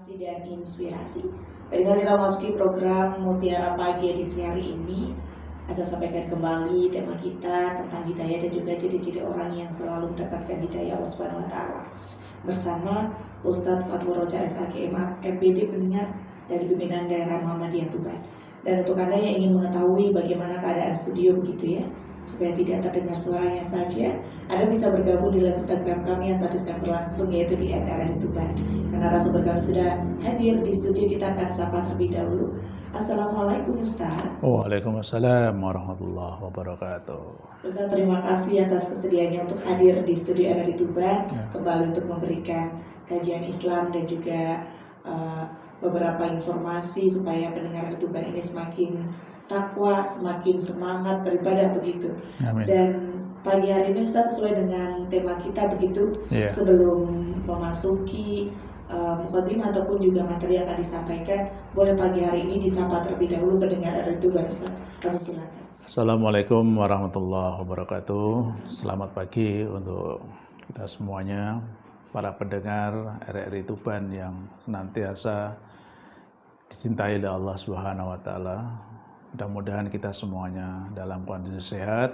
motivasi dan inspirasi. Baiklah, kita masuki program Mutiara Pagi edisi hari ini. Saya sampaikan kembali tema kita tentang hidayah dan juga ciri-ciri orang yang selalu mendapatkan hidayah Allah Subhanahu wa taala. Bersama Ustadz Fatwa Roja SAG MPD pendengar dari pimpinan daerah Muhammadiyah Tuban. Dan untuk Anda yang ingin mengetahui bagaimana keadaan studio begitu ya, supaya tidak terdengar suaranya saja, Anda bisa bergabung di live Instagram kami yang saat ini sedang berlangsung, yaitu di @RRI_Tuban. Karena narasumber kami sudah hadir di studio, kita akan sapa terlebih dahulu. Assalamualaikum Ustaz. Waalaikumsalam warahmatullahi wabarakatuh. Ustaz, terima kasih atas kesediaannya untuk hadir di studio RRI Tuban kembali untuk memberikan kajian Islam dan juga beberapa informasi supaya pendengar Tuban ini semakin takwa, semakin semangat beribadah begitu. Amin. Dan pagi hari ini Ustaz, sesuai dengan tema kita begitu, sebelum memasuki mukadimah ataupun juga materi yang akan disampaikan, boleh pagi hari ini disapa terlebih dahulu pendengar RRI Tuban, Ustaz. Kami silakan. Assalamualaikum warahmatullahi wabarakatuh. Selamat pagi untuk kita semuanya, para pendengar RRI Tuban yang senantiasa dicintai oleh Allah Subhanahu wa taala. Mudah-mudahan kita semuanya dalam kondisi sehat,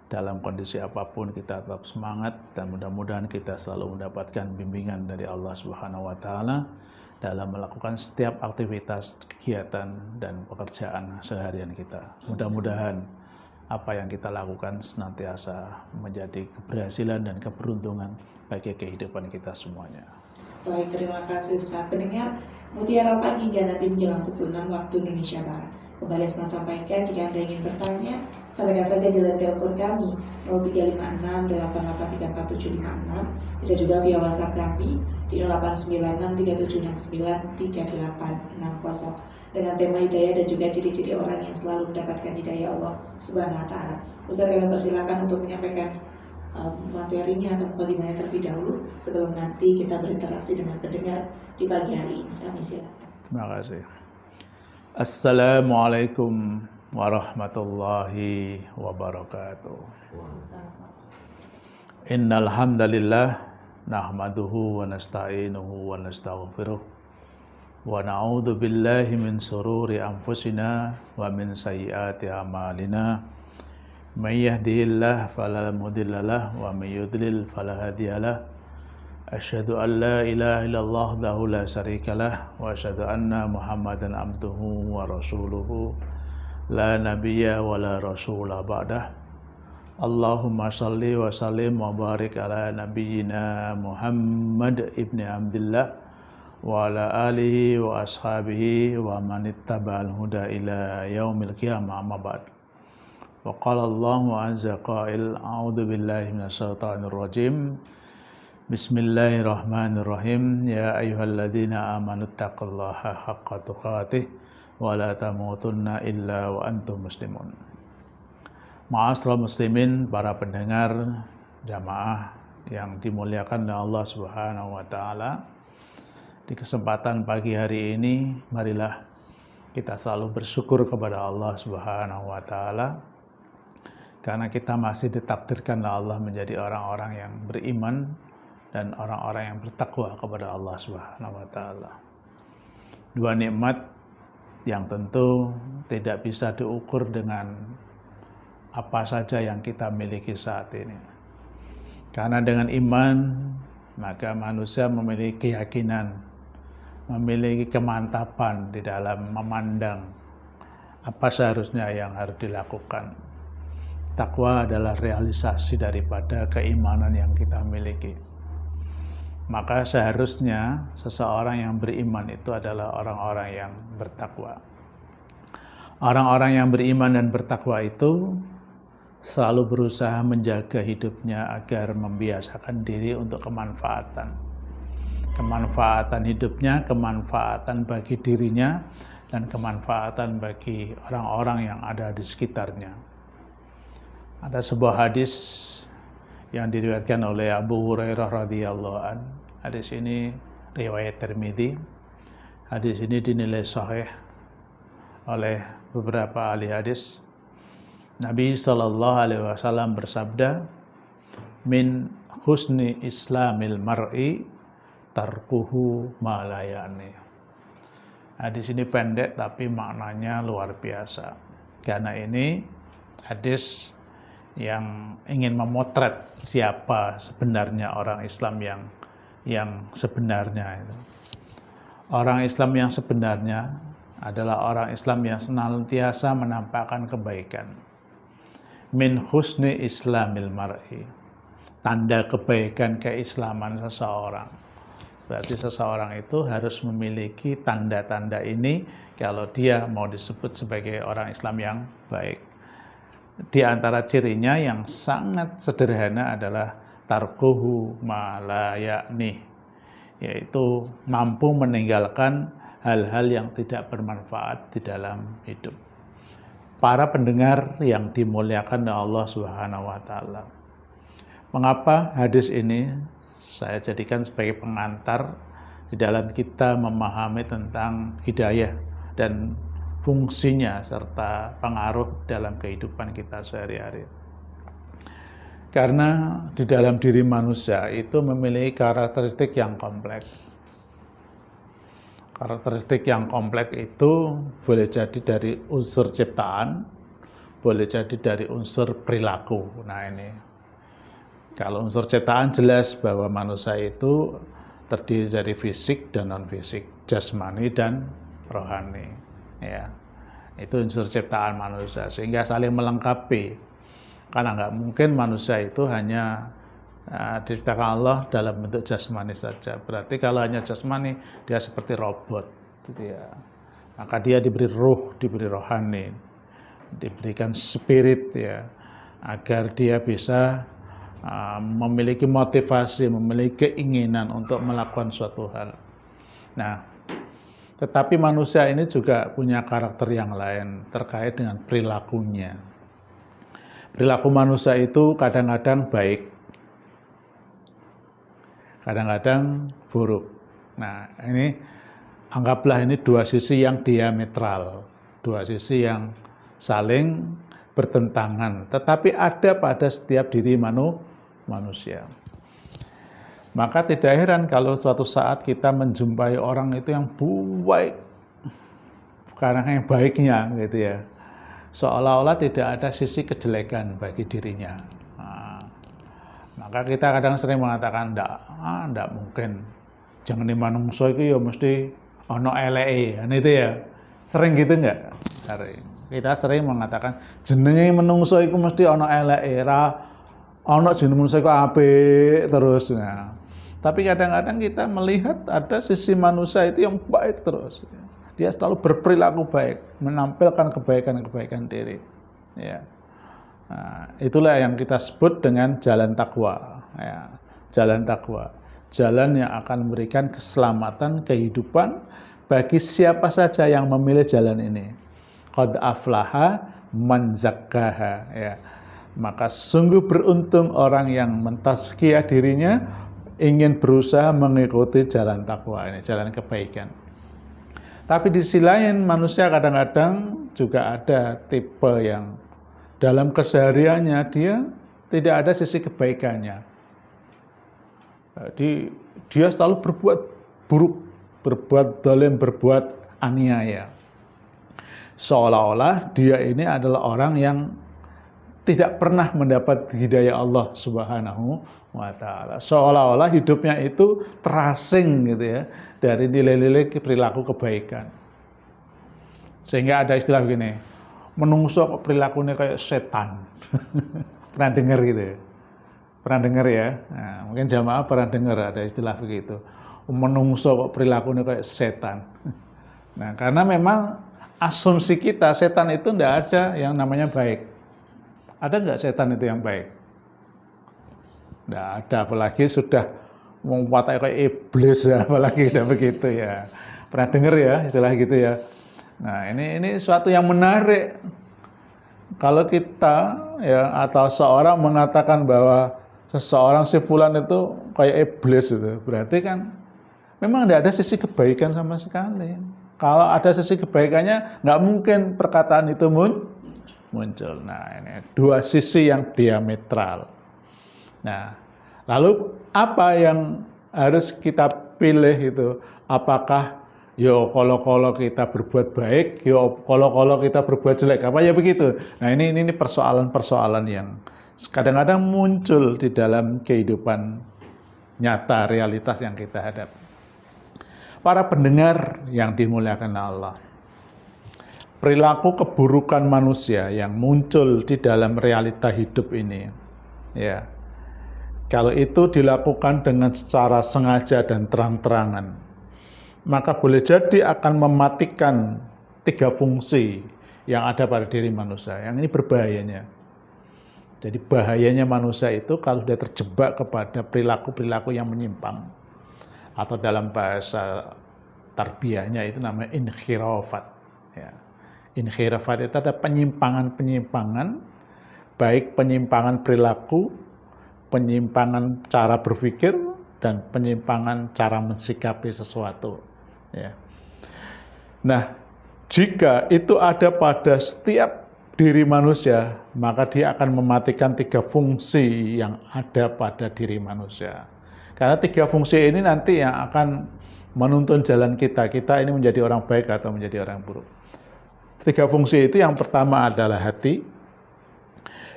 dalam kondisi apapun kita tetap semangat, dan mudah-mudahan kita selalu mendapatkan bimbingan dari Allah Subhanahu wa taala dalam melakukan setiap aktivitas, kegiatan dan pekerjaan seharian kita. Mudah-mudahan apa yang kita lakukan senantiasa menjadi keberhasilan dan keberuntungan bagi kehidupan kita semuanya. Baik, terima kasih Ustaz. Pendengar Mutiara Pagi hingga nanti menjelang pukul 6 waktu Indonesia Barat. Kembali saya sampaikan, jika Anda ingin bertanya, sampaikan saja di line telepon kami 0356883456. Bisa juga via WhatsApp kami di 089637693860 dengan tema hidayah dan juga ciri-ciri orang yang selalu mendapatkan hidayah Allah Subhanahu wa taala. Ustaz, kami persilakan untuk menyampaikan materinya atau mukadimahnya terlebih dahulu sebelum nanti kita berinteraksi dengan pendengar di pagi hari ini. Kami silakan. Terima kasih. Assalamualaikum warahmatullahi wabarakatuh. Innal hamdalillah nahmaduhu wa nasta'inuhu wa nastaghfiruh wa na'udzu billahi min shururi anfusina wa min sayyiati a'malina. May yahdihillahu fala mudilla lahu wa may yudlil fala hadiya lahu. Asyhadu an la ilaha illallah wahdahu la syarika lah wa asyhadu anna Muhammadan abduhu wa rasuluhu la nabiyya wa la rasula ba'dah. Allahumma shalli wa sallim wa barik ala nabiyyina Muhammad ibni Abdillah wa ala alihi wa ashabihi wa man ittaba'al huda ila yaumil qiyamah, amma ba'd. Wa qala Allahu azza qa'il, a'udzu billahi minasyaitonir rajim. Bismillahirrahmanirrahim. Ya ayyuhalladzina amanu taqullaha haqqa tuqatih wa la tamutunna illa wa antum muslimun. Ma'asyiral muslimin, para pendengar jamaah yang dimuliakan oleh Allah Subhanahu wa taala. Di kesempatan pagi hari ini, marilah kita selalu bersyukur kepada Allah Subhanahu wa taala karena kita masih ditakdirkan oleh Allah menjadi orang-orang yang beriman dan orang-orang yang bertakwa kepada Allah Subhanahu wa taala. Dua nikmat yang tentu tidak bisa diukur dengan apa saja yang kita miliki saat ini. Karena dengan iman, maka manusia memiliki keyakinan, memiliki kemantapan di dalam memandang apa seharusnya yang harus dilakukan. Takwa adalah realisasi daripada keimanan yang kita miliki. Maka seharusnya seseorang yang beriman itu adalah orang-orang yang bertakwa. Orang-orang yang beriman dan bertakwa itu selalu berusaha menjaga hidupnya agar membiasakan diri untuk kemanfaatan. Kemanfaatan hidupnya, kemanfaatan bagi dirinya, dan kemanfaatan bagi orang-orang yang ada di sekitarnya. Ada sebuah hadis yang diriwayatkan oleh Abu Hurairah radhiyallahu an. Hadis ini riwayat Tirmidzi. Hadis ini dinilai sahih oleh beberapa ahli hadis. Nabi SAW bersabda, min husni islamil mar'i tarkuhu ma la ya'ni. Nah, di sini pendek tapi maknanya luar biasa. Karena ini hadis yang ingin memotret siapa sebenarnya orang Islam yang sebenarnya itu. Orang Islam yang sebenarnya adalah orang Islam yang senantiasa menampakkan kebaikan. Min husni islamil mar'i. Tanda kebaikan keislaman seseorang. Berarti seseorang itu harus memiliki tanda-tanda ini kalau dia mau disebut sebagai orang Islam yang baik. Di antara cirinya yang sangat sederhana adalah tarkuhu ma la ya'ni, yaitu mampu meninggalkan hal-hal yang tidak bermanfaat di dalam hidup. Para pendengar yang dimuliakan oleh Allah Subhanahu wa taala. Mengapa hadis ini saya jadikan sebagai pengantar di dalam kita memahami tentang hidayah dan fungsinya serta pengaruh dalam kehidupan kita sehari-hari. Karena di dalam diri manusia itu memiliki karakteristik yang kompleks. Karakteristik yang kompleks itu boleh jadi dari unsur ciptaan, boleh jadi dari unsur perilaku. Nah ini, kalau unsur ciptaan jelas bahwa manusia itu terdiri dari fisik dan non-fisik, jasmani dan rohani. Ya, itu unsur ciptaan manusia, sehingga saling melengkapi. Karena nggak mungkin manusia itu hanya diciptakan Allah dalam bentuk jasmani saja. Berarti kalau hanya jasmani, dia seperti robot. Gitu ya. Maka dia diberi ruh, diberi rohani, diberikan spirit ya, agar dia bisa memiliki motivasi, memiliki keinginan untuk melakukan suatu hal. Nah, tetapi manusia ini juga punya karakter yang lain terkait dengan perilakunya. Perilaku manusia itu kadang-kadang baik, kadang-kadang buruk. Nah, ini anggaplah ini dua sisi yang diametral, dua sisi yang saling bertentangan, tetapi ada pada setiap diri manusia. Maka tidak heran kalau suatu saat kita menjumpai orang itu yang baik, karena yang baiknya gitu ya, seolah-olah tidak ada sisi kejelekan bagi dirinya. Nah, maka kita kadang sering mengatakan ndak mungkin, jangan di manungsa itu ya mesti ono eleke, itu ya. Sering gitu enggak? Sering. Kita sering mengatakan jenenge menungso iku mesti ono eleke, ono jeneng menungso iku apik terus. Nah, tapi kadang-kadang kita melihat ada sisi manusia itu yang baik terus. Dia selalu berperilaku baik, menampilkan kebaikan-kebaikan diri. Ya. Nah, itulah yang kita sebut dengan jalan takwa. Ya. Jalan takwa, jalan yang akan memberikan keselamatan kehidupan bagi siapa saja yang memilih jalan ini. Qad aflaha man zakkaha. Ya. Maka sungguh beruntung orang yang mentazkiyah dirinya, ingin berusaha mengikuti jalan takwa ini, jalan kebaikan. Tapi di sisi lain manusia kadang-kadang juga ada tipe yang dalam kesehariannya dia tidak ada sisi kebaikannya. Jadi dia selalu berbuat buruk, berbuat zalim, berbuat aniaya. Seolah-olah dia ini adalah orang yang tidak pernah mendapat hidayah Allah Subhanahu wa taala. Seolah-olah hidupnya itu terasing gitu ya dari nilai-nilai perilaku kebaikan. Sehingga ada istilah begini, menungso kok perilakunya kayak setan. Pernah dengar gitu ya? Pernah dengar ya? Nah, mungkin jamaah pernah dengar ada istilah begitu. Menungso kok perilakunya kayak setan. Nah, karena memang asumsi kita setan itu tidak ada yang namanya baik. Ada nggak setan itu yang baik? Nggak ada, apalagi sudah membuat kayak iblis ya, apalagi udah begitu ya. Pernah dengar ya istilah gitu ya. Nah ini suatu yang menarik. Kalau kita ya atau seorang mengatakan bahwa seseorang si fulan itu kayak iblis itu, berarti kan memang tidak ada sisi kebaikan sama sekali. Kalau ada sisi kebaikannya, nggak mungkin perkataan itu muncul. Nah, ini dua sisi yang diametral. Nah, lalu apa yang harus kita pilih itu. Apakah yo kalau kita berbuat baik, yo kalau kita berbuat jelek, apa ya begitu. Nah ini persoalan-persoalan yang kadang-kadang muncul di dalam kehidupan nyata, realitas yang kita hadapi. Para pendengar yang dimuliakan Allah, perilaku keburukan manusia yang muncul di dalam realita hidup ini, ya, kalau itu dilakukan dengan secara sengaja dan terang-terangan, maka boleh jadi akan mematikan 3 fungsi yang ada pada diri manusia. Yang ini berbahayanya. Jadi bahayanya manusia itu kalau sudah terjebak kepada perilaku-perilaku yang menyimpang, atau dalam bahasa tarbiyahnya itu namanya inhirafat. Ya. Inhirafat itu ada penyimpangan-penyimpangan, baik penyimpangan perilaku, penyimpangan cara berpikir, dan penyimpangan cara mensikapi sesuatu. Ya. Nah, jika itu ada pada setiap diri manusia, maka dia akan mematikan 3 fungsi yang ada pada diri manusia. Karena 3 fungsi ini nanti yang akan menuntun jalan kita ini menjadi orang baik atau menjadi orang buruk. 3 fungsi itu, yang pertama adalah hati,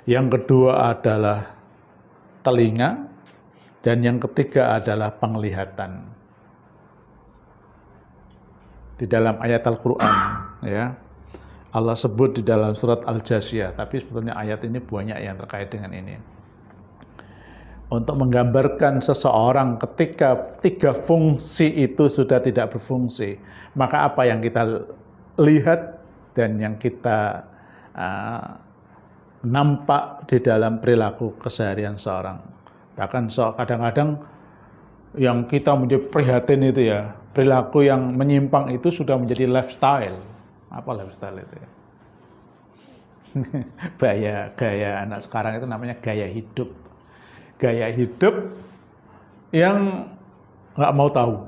yang kedua adalah telinga, dan yang ketiga adalah penglihatan. Di dalam ayat Al-Quran, ya, Allah sebut di dalam surat Al-Jasiyah, tapi sebetulnya ayat ini banyak yang terkait dengan ini. Untuk menggambarkan seseorang ketika 3 fungsi itu sudah tidak berfungsi, maka apa yang kita lihat dan yang kita nampak di dalam perilaku keseharian seorang. Bahkan kadang-kadang yang kita menjadi prihatin itu ya, perilaku yang menyimpang itu sudah menjadi lifestyle. Apa lifestyle itu ya? Gaya anak sekarang itu namanya gaya hidup. Gaya hidup yang nggak mau tahu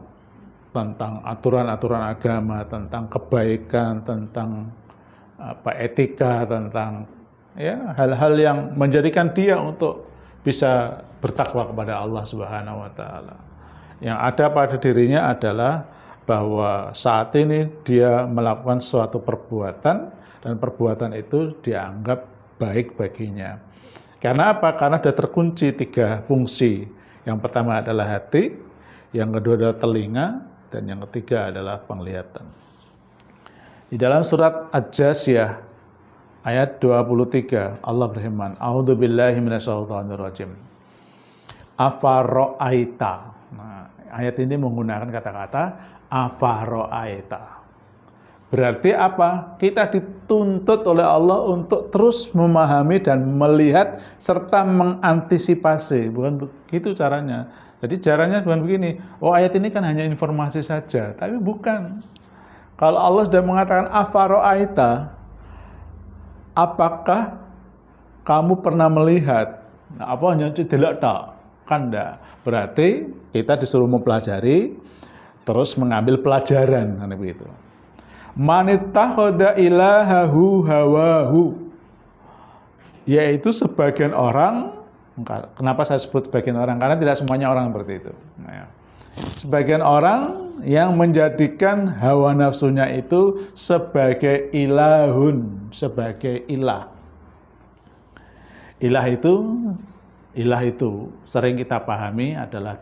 tentang aturan-aturan agama, tentang kebaikan, tentang etika, tentang ya hal-hal yang menjadikan dia untuk bisa bertakwa kepada Allah Subhanahu wa taala. Yang ada pada dirinya adalah bahwa saat ini dia melakukan suatu perbuatan dan perbuatan itu dianggap baik baginya. Karena apa? Karena sudah terkunci 3 fungsi. Yang pertama adalah hati, yang kedua adalah telinga, dan yang ketiga adalah penglihatan. Di dalam surat Al-Jasiyah ayat 23 Allah berfirman, A'udzubillahi minasyaitonirrajim. Afara'aita. Nah, ayat ini menggunakan kata-kata afara'aita. Berarti apa? Kita dituntut oleh Allah untuk terus memahami dan melihat serta mengantisipasi. Bukan begitu caranya. Jadi caranya bukan begini. Oh, ayat ini kan hanya informasi saja, tapi bukan. Kalau Allah sudah mengatakan afara'aita, apakah kamu pernah melihat? Nah, apa hanya delok tok? Kan enggak. Berarti kita disuruh mempelajari terus mengambil pelajaran, kan begitu. Manittakhadha ilahahu hawahu, yaitu sebagian orang. Kenapa saya sebut sebagian orang? Karena tidak semuanya orang seperti itu. Nah, sebagian orang yang menjadikan hawa nafsunya itu sebagai ilahun, sebagai ilah. Ilah itu sering kita pahami adalah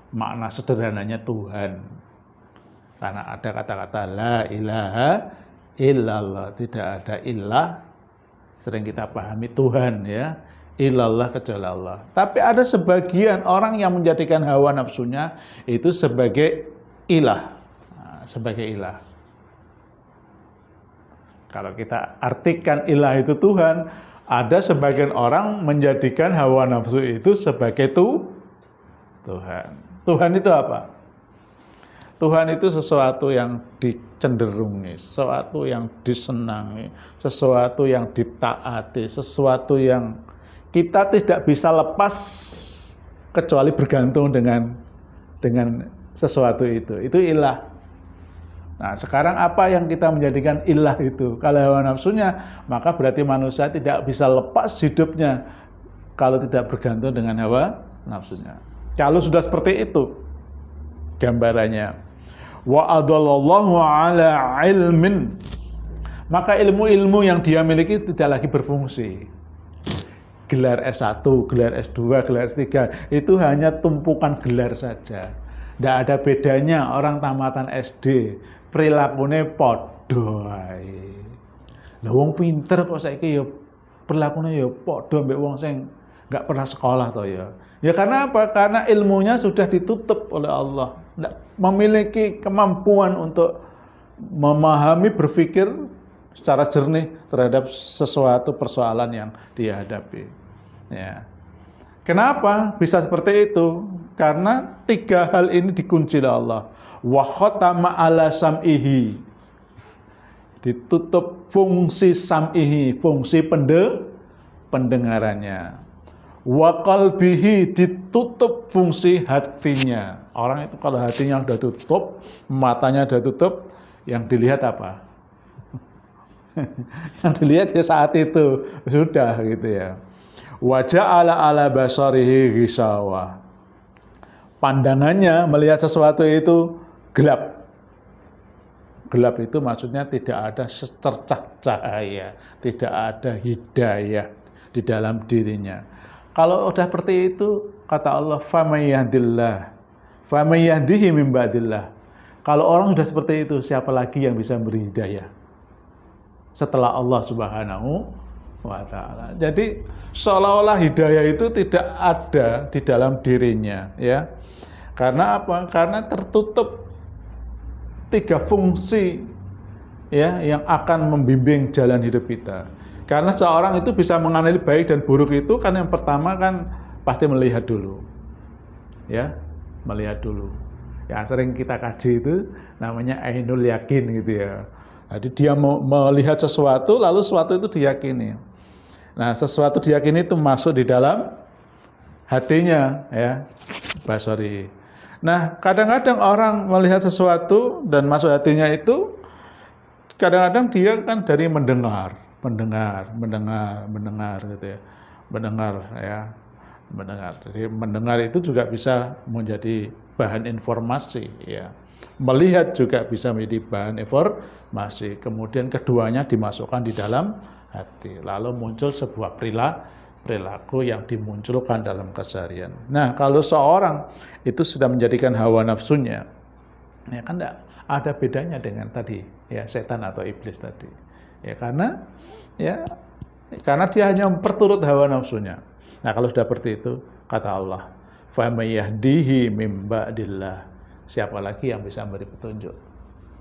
makna sederhananya Tuhan. Karena ada kata-kata la ilaha illallah, tidak ada ilah, sering kita pahami Tuhan ya, illallah kecuali Allah. Tapi ada sebagian orang yang menjadikan hawa nafsunya itu sebagai ilah, sebagai ilah. Kalau kita artikan ilah itu Tuhan, ada sebagian orang menjadikan hawa nafsu itu sebagai Tuhan. Tuhan itu apa? Tuhan itu sesuatu yang dicenderungi, sesuatu yang disenangi, sesuatu yang ditaati, sesuatu yang kita tidak bisa lepas kecuali bergantung dengan sesuatu itu. Itu ilah. Nah, sekarang apa yang kita menjadikan ilah itu? Kalau hawa nafsunya, maka berarti manusia tidak bisa lepas hidupnya kalau tidak bergantung dengan hawa nafsunya. Kalau sudah seperti itu, gambarannya. Wa adallallahu ala ilmin. Maka ilmu-ilmu yang dia miliki tidak lagi berfungsi. Gelar S1, gelar S2, gelar S3 itu hanya tumpukan gelar saja. Tidak ada bedanya orang tamatan SD, perilakunya podo ae. Lah wong pinter kok saiki ya perilakunya ya podo mbek wong sing enggak pernah sekolah toh ya. Ya karena apa? Karena ilmunya sudah ditutup oleh Allah. Tidak memiliki kemampuan untuk memahami, berpikir secara jernih terhadap sesuatu persoalan yang dihadapi. Ya. Kenapa bisa seperti itu? Karena 3 hal ini dikunci oleh Allah. Wa khatama ala sam'ihi. Ditutup fungsi sam'ihi, fungsi pendengarannya. Wa qalbihi, ditutup fungsi hatinya. Orang itu kalau hatinya sudah tutup, matanya sudah tutup, yang dilihat apa? Yang dilihat ya saat itu sudah gitu ya. Wa ja'ala ala basarihi ghisawa. Pandangannya melihat sesuatu itu gelap. Gelap itu maksudnya tidak ada secercah cahaya, tidak ada hidayah di dalam dirinya. Kalau udah seperti itu, kata Allah, faman yahdihi min ba'dillah. Kalau orang sudah seperti itu, siapa lagi yang bisa beri hidayah setelah Allah Subhanahu wa ta'ala. Jadi seolah-olah hidayah itu tidak ada di dalam dirinya, ya. Karena apa? Karena tertutup 3 fungsi, ya, yang akan membimbing jalan hidup kita. Karena seorang itu bisa menganalisis baik dan buruk itu kan yang pertama kan pasti melihat dulu. Ya, melihat dulu. Yang sering kita kaji itu namanya ainul yakin gitu ya. Jadi dia melihat sesuatu lalu sesuatu itu diyakini. Nah, sesuatu diyakini itu masuk di dalam hatinya, ya, basari. Nah, kadang-kadang orang melihat sesuatu dan masuk hatinya itu kadang-kadang dia kan dari mendengar gitu ya. Mendengar. Jadi mendengar itu juga bisa menjadi bahan informasi, ya. Melihat juga bisa menjadi bahan informasi. Kemudian keduanya dimasukkan di dalam hati. Lalu muncul sebuah perilaku yang dimunculkan dalam keseharian. Nah, kalau seorang itu sudah menjadikan hawa nafsunya, ya kan enggak ada bedanya dengan tadi, ya, setan atau iblis tadi. Karena dia hanya memperturut hawa nafsunya. Nah, kalau sudah seperti itu, kata Allah, faman yahdihi min ba'dillah. Siapa lagi yang bisa memberi petunjuk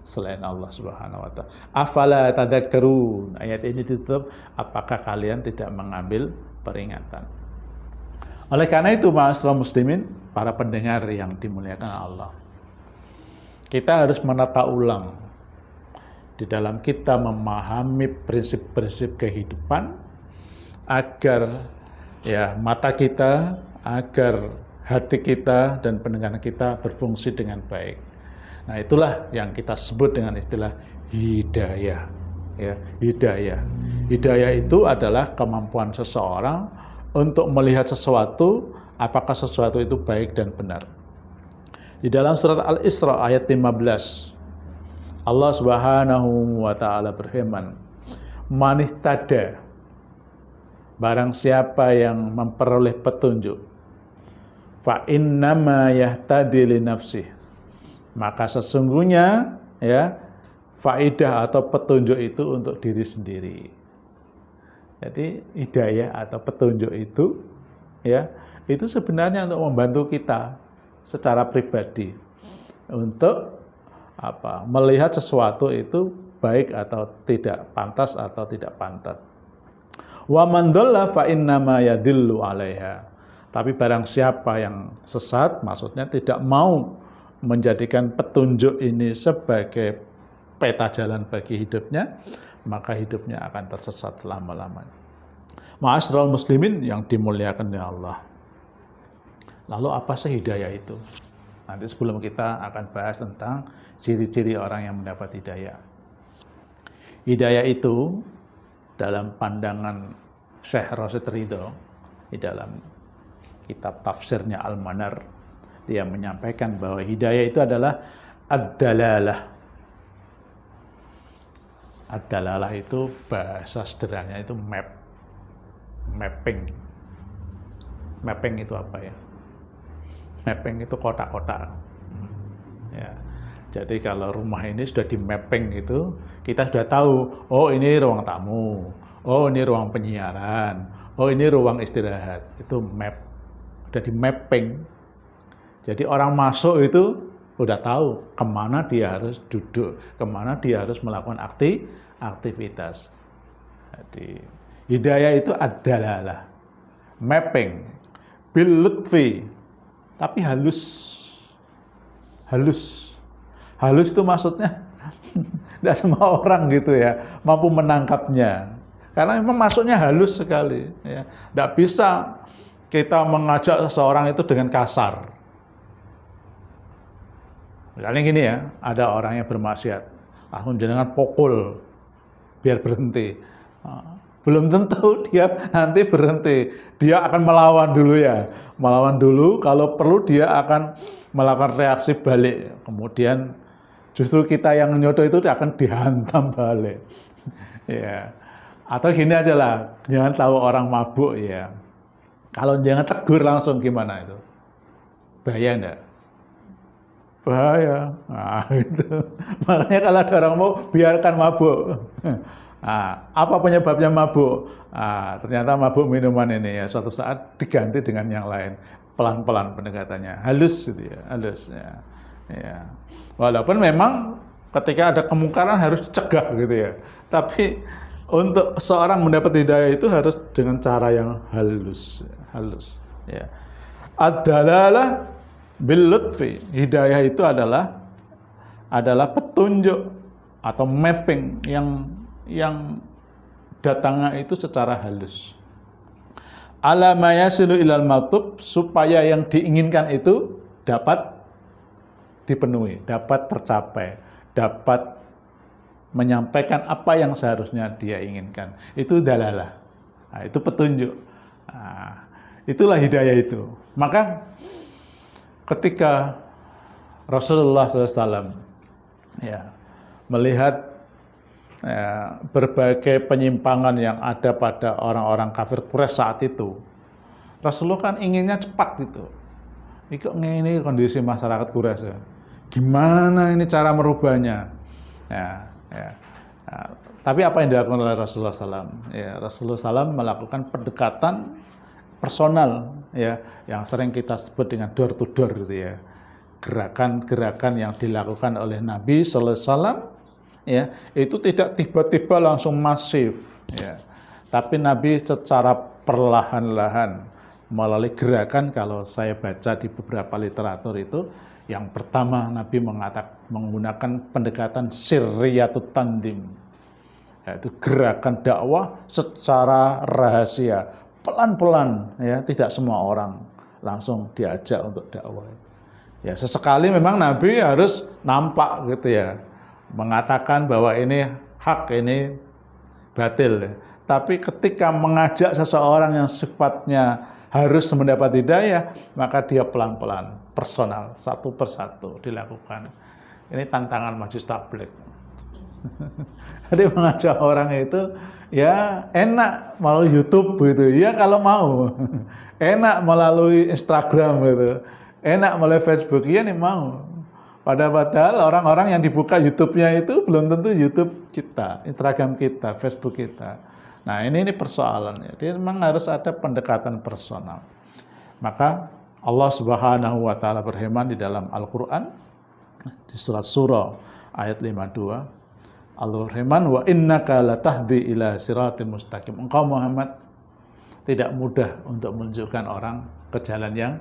selain Allah Subhanahu wa ta'ala? Afala tadhakkarun. Ayat ini ditutup, apakah kalian tidak mengambil peringatan? Oleh karena itu, ma'asyiral muslimin, para pendengar yang dimuliakan Allah, kita harus menata ulang di dalam kita memahami prinsip-prinsip kehidupan agar, ya, mata kita, agar hati kita dan pendengaran kita berfungsi dengan baik. Nah, itulah yang kita sebut dengan istilah hidayah. Ya, hidayah. Hidayah itu adalah kemampuan seseorang untuk melihat sesuatu, apakah sesuatu itu baik dan benar. Di dalam surat Al-Isra ayat 15, Allah Subhanahu wa ta'ala berfirman, "Man ihtada," barang siapa yang memperoleh petunjuk, fa innama yahtadi li nafsih, maka sesungguhnya, ya, faidah atau petunjuk itu untuk diri sendiri. Jadi hidayah atau petunjuk itu, ya, itu sebenarnya untuk membantu kita secara pribadi untuk melihat sesuatu itu baik atau tidak, pantas atau tidak pantas. Wa man dhalla fa innama yadhillu 'alaiha. Tapi barang siapa yang sesat, maksudnya tidak mau menjadikan petunjuk ini sebagai peta jalan bagi hidupnya, maka hidupnya akan tersesat selama-lamanya. Ma'asyiral muslimin yang dimuliakan oleh Allah. Lalu apa sih hidayah itu? Nanti sebelum kita akan bahas tentang ciri-ciri orang yang mendapat hidayah. Hidayah itu dalam pandangan Syekh Rasyid Ridho di dalam kitab tafsirnya Al-Manar, dia menyampaikan bahwa hidayah itu adalah ad-dalalah. Ad-dalalah itu bahasa sederhananya itu mapping. Mapping itu apa ya? Mapping itu kotak-kotak. Ya. Jadi kalau rumah ini sudah di mapping gitu, kita sudah tahu, oh ini ruang tamu, oh ini ruang penyiaran, oh ini ruang istirahat. Itu map. Sudah di mapping. Jadi orang masuk itu udah tahu kemana dia harus duduk, kemana dia harus melakukan aktivitas. Jadi hidayah itu adalah mapping, bil lutfi, tapi halus. Halus itu maksudnya tidak semua orang gitu ya mampu menangkapnya, karena memang masuknya halus sekali ya. Tidak bisa kita mengajak seseorang itu dengan kasar. Misalnya gini ya, ada orang yang bermaksiat, langsung jenengan pukul biar berhenti. Belum tentu dia nanti berhenti. Dia akan melawan dulu ya. Melawan dulu, kalau perlu dia akan melakukan reaksi balik. Kemudian justru kita yang nyodoh itu akan dihantam balik. Ya. Atau gini aja lah, jangan tahu orang mabuk ya. Kalau jangan tegur langsung gimana itu? Bahaya enggak? Bahaya. Nah, gitu. Makanya kalau ada orang mau biarkan mabuk. Nah, apa penyebabnya mabuk? Nah, ternyata mabuk minuman ini ya suatu saat diganti dengan yang lain, pelan-pelan pendekatannya, halus gitu ya, halus ya. Ya. Walaupun memang ketika ada kemungkaran harus dicegah gitu ya, tapi untuk seorang mendapat hidayah itu harus dengan cara yang halus, halus. Ya. Ad-dalalah bil lutfi. Hidayah itu adalah petunjuk atau mapping yang datangnya itu secara halus. Ala ma yasilu ilal matub, supaya yang diinginkan itu dapat dipenuhi, dapat tercapai, dapat menyampaikan apa yang seharusnya dia inginkan. Itu dalalah. Nah, itu petunjuk. Nah, itulah hidayah itu. Maka ketika Rasulullah SAW ya, melihat berbagai penyimpangan yang ada pada orang-orang kafir Quraisy saat itu, Rasulullah kan inginnya cepat gitu. Ini kondisi masyarakat Quraisy. Gimana ini cara merubahnya? Ya. Tapi apa yang dilakukan oleh Rasulullah SAW? Ya, Rasulullah SAW melakukan pendekatan personal, ya, yang sering kita sebut dengan door to door gitu ya. Gerakan-gerakan yang dilakukan oleh Nabi SAW, ya, itu tidak tiba-tiba langsung masif, ya. Tapi Nabi secara perlahan-lahan melalui gerakan, kalau saya baca di beberapa literatur itu, yang pertama Nabi menggunakan pendekatan sirriyatut tandim, yaitu gerakan dakwah secara rahasia, pelan-pelan, ya, tidak semua orang langsung diajak untuk dakwah. Ya, sesekali memang Nabi harus nampak gitu ya, mengatakan bahwa ini hak, ini batil. Tapi ketika mengajak seseorang yang sifatnya harus mendapat hidayah, maka dia pelan-pelan, personal, satu persatu dilakukan. Ini tantangan Majelis Tabligh. Jadi mengajak orang itu ya enak melalui YouTube gitu, ya kalau mau. Enak melalui Instagram gitu, enak melalui Facebook, ya nih mau. Padahal orang-orang yang dibuka YouTube-nya itu belum tentu YouTube kita, Instagram kita, Facebook kita. Nah, ini persoalannya. Jadi memang harus ada pendekatan personal. Maka Allah Subhanahu wa taala berfirman di dalam Al-Qur'an di surat Surah ayat 52. Allah berfirman, "Wa innaka latahdi ila siratim mustaqim." Engkau Muhammad tidak mudah untuk menunjukkan orang ke jalan yang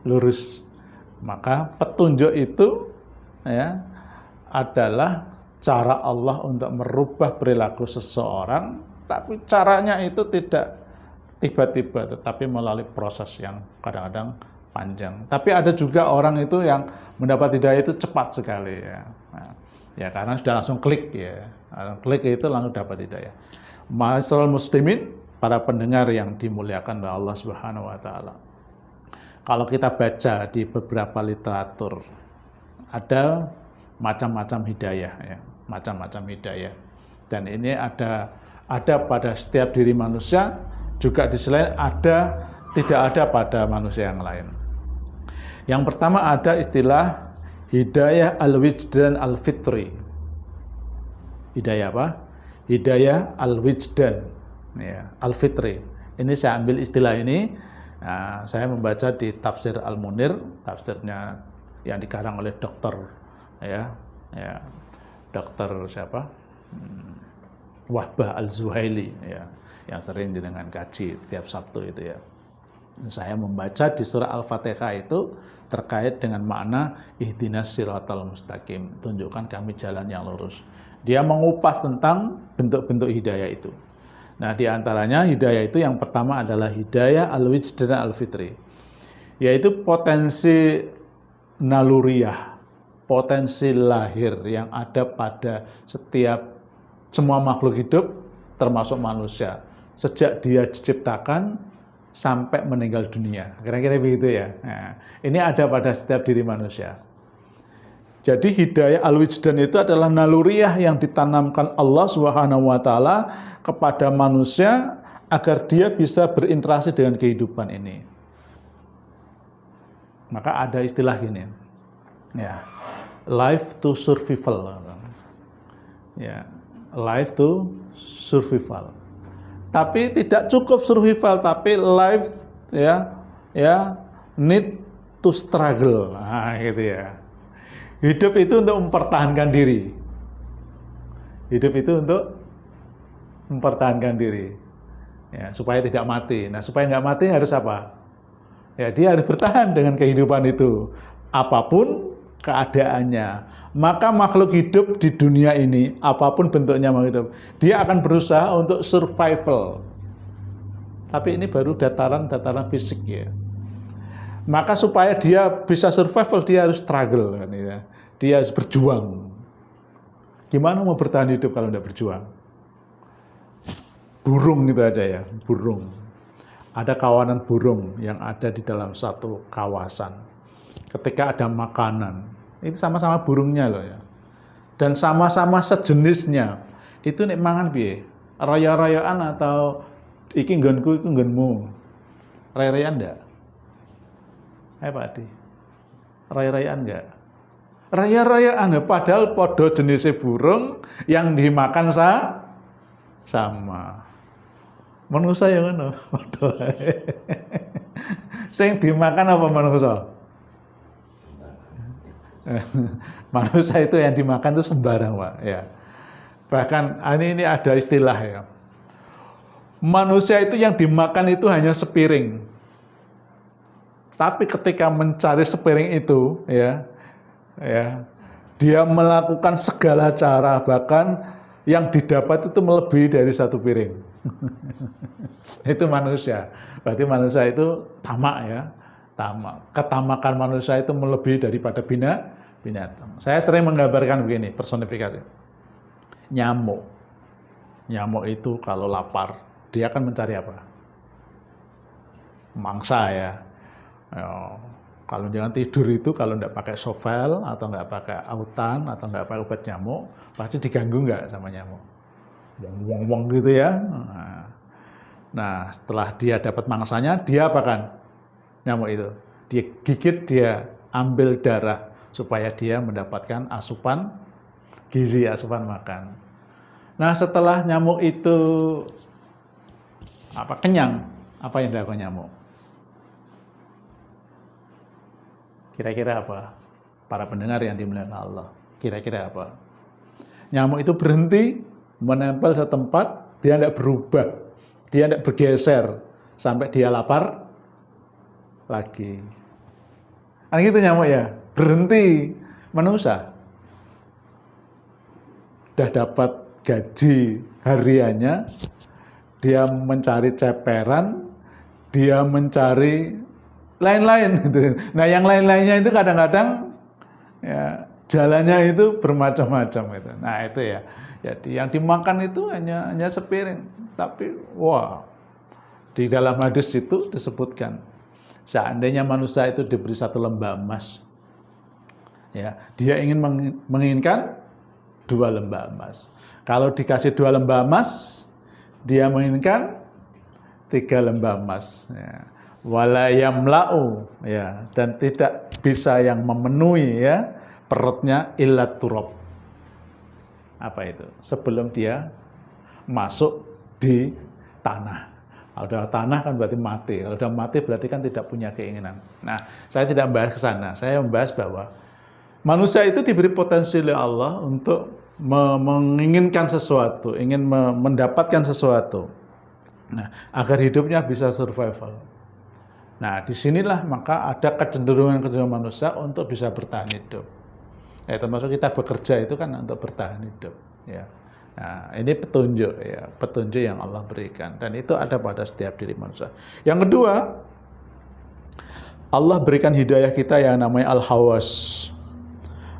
lurus. Maka petunjuk itu ya adalah cara Allah untuk merubah perilaku seseorang, tapi caranya itu tidak tiba-tiba, tetapi melalui proses yang kadang-kadang panjang. Tapi ada juga orang itu yang mendapat hidayah itu cepat sekali ya. Nah, ya karena sudah langsung klik ya. Klik itu langsung dapat hidayah. Ma'asyiral muslimin, para pendengar yang dimuliakan oleh Allah Subhanahu wa taala. Kalau kita baca di beberapa literatur, ada macam-macam hidayah, ya, macam-macam hidayah. Dan ini ada pada setiap diri manusia, juga di selain ada, tidak ada pada manusia yang lain. Yang pertama ada istilah hidayah al-wijdan al-fitri. Hidayah apa? Hidayah al-wijdan, ya, al-fitri. Ini saya ambil istilah ini, nah, saya membaca di Tafsir Al-Munir, tafsirnya yang dikarang oleh dokter, ya, dokter siapa? Wahbah Al-Zuhaili, ya, yang sering dengan kaji setiap Sabtu itu, ya. Saya membaca di surah Al-Fatihah itu terkait dengan makna ihdinas siratal mustaqim, tunjukkan kami jalan yang lurus. Dia mengupas tentang bentuk-bentuk hidayah itu. Nah, di antaranya hidayah itu yang pertama adalah hidayah al-wijdan al-fitri, yaitu potensi naluriah, potensi lahir yang ada pada semua makhluk hidup, termasuk manusia, sejak dia diciptakan sampai meninggal dunia. Kira-kira begitu, ya. Nah, ini ada pada setiap diri manusia. Jadi hidayah al-wijdan itu adalah naluriah yang ditanamkan Allah Subhanahu wa taala kepada manusia agar dia bisa berinteraksi dengan kehidupan ini. Maka ada istilah gini, ya, life to survival, ya, life to survival. Tapi tidak cukup survival, tapi life, ya, need to struggle, nah, gitu, ya. Hidup itu untuk mempertahankan diri. Hidup itu untuk mempertahankan diri, ya, supaya tidak mati. Nah, supaya nggak mati harus apa? Ya, dia harus bertahan dengan kehidupan itu, apapun keadaannya. Maka makhluk hidup di dunia ini, apapun bentuknya makhluk hidup, dia akan berusaha untuk survival. Tapi ini baru dataran fisik, ya. Maka supaya dia bisa survival, dia harus struggle, kan, ya. Dia harus berjuang. Gimana mau bertahan hidup kalau tidak berjuang? Burung itu aja, ya, burung. Ada kawanan burung yang ada di dalam satu kawasan. Ketika ada makanan, itu sama-sama burungnya loh, ya. Dan sama-sama sejenisnya. Itu nek mangan piye? Raya-rayaan atau iki nggonku iku nggonmu. Raya-rayaan enggak? Pak Adi. Raya-rayaan enggak? Raya-rayaan, padahal podo jenisnya burung yang dimakan sama. Manusia yang ngono, podo. Sing dimakan apa manusia? Manusia itu yang dimakan itu sembarang, Pak, ya. Bahkan ini ada istilah, ya. Manusia itu yang dimakan itu hanya sepiring. Tapi ketika mencari sepiring itu, ya, dia melakukan segala cara, bahkan yang didapat itu melebihi dari satu piring. Itu manusia. Berarti manusia itu tamak, ya. Ketamakan manusia itu melebihi daripada binatang. Saya sering menggambarkan begini, personifikasi. Nyamuk itu kalau lapar, dia akan mencari apa? Mangsa, ya. Kalau jangan tidur itu, kalau nggak pakai sovel atau nggak pakai autan atau nggak pakai obat nyamuk, pasti diganggu nggak sama nyamuk? Wong gitu, ya. Nah, setelah dia dapat mangsanya, dia apakan? Nyamuk itu, dia gigit, dia ambil darah supaya dia mendapatkan asupan gizi, asupan makan. Nah, setelah nyamuk itu kenyang, apa yang dilakukan nyamuk? Kira-kira apa? Para pendengar yang dimuliakan Allah, kira-kira apa? Nyamuk itu berhenti menempel setempat, dia tidak berubah, dia tidak bergeser sampai dia lapar lagi. Kan gitu nyamuk, ya, berhenti. Manusia udah dapat gaji hariannya, dia mencari ceperan, dia mencari lain-lain gitu. Nah, yang lain-lainnya itu kadang-kadang, ya, jalannya itu bermacam-macam gitu. Nah, itu, ya. Jadi yang dimakan itu hanya sepiring, tapi wah, di dalam hadis itu disebutkan Seandainya manusia itu diberi satu lembah emas, ya, dia ingin menginginkan 2 lembah emas. Kalau dikasih 2 lembah emas, dia menginginkan 3 lembah emas. Ya. Wala yamla'u, ya, dan tidak bisa yang memenuhi, ya, perutnya illa turab. Apa itu? Sebelum dia masuk di tanah. Kalau udah tanah kan berarti mati. Kalau udah mati berarti kan tidak punya keinginan. Nah, saya tidak membahas ke sana. Saya membahas bahwa manusia itu diberi potensi oleh Allah untuk menginginkan sesuatu, ingin mendapatkan sesuatu. Nah, agar hidupnya bisa survival. Nah, disinilah maka ada kecenderungan manusia untuk bisa bertahan hidup. Ya, termasuk kita bekerja itu kan untuk bertahan hidup. Ya. Nah, ini petunjuk, ya, petunjuk yang Allah berikan, dan itu ada pada setiap diri manusia. Yang kedua, Allah berikan hidayah kita yang namanya al-hawas.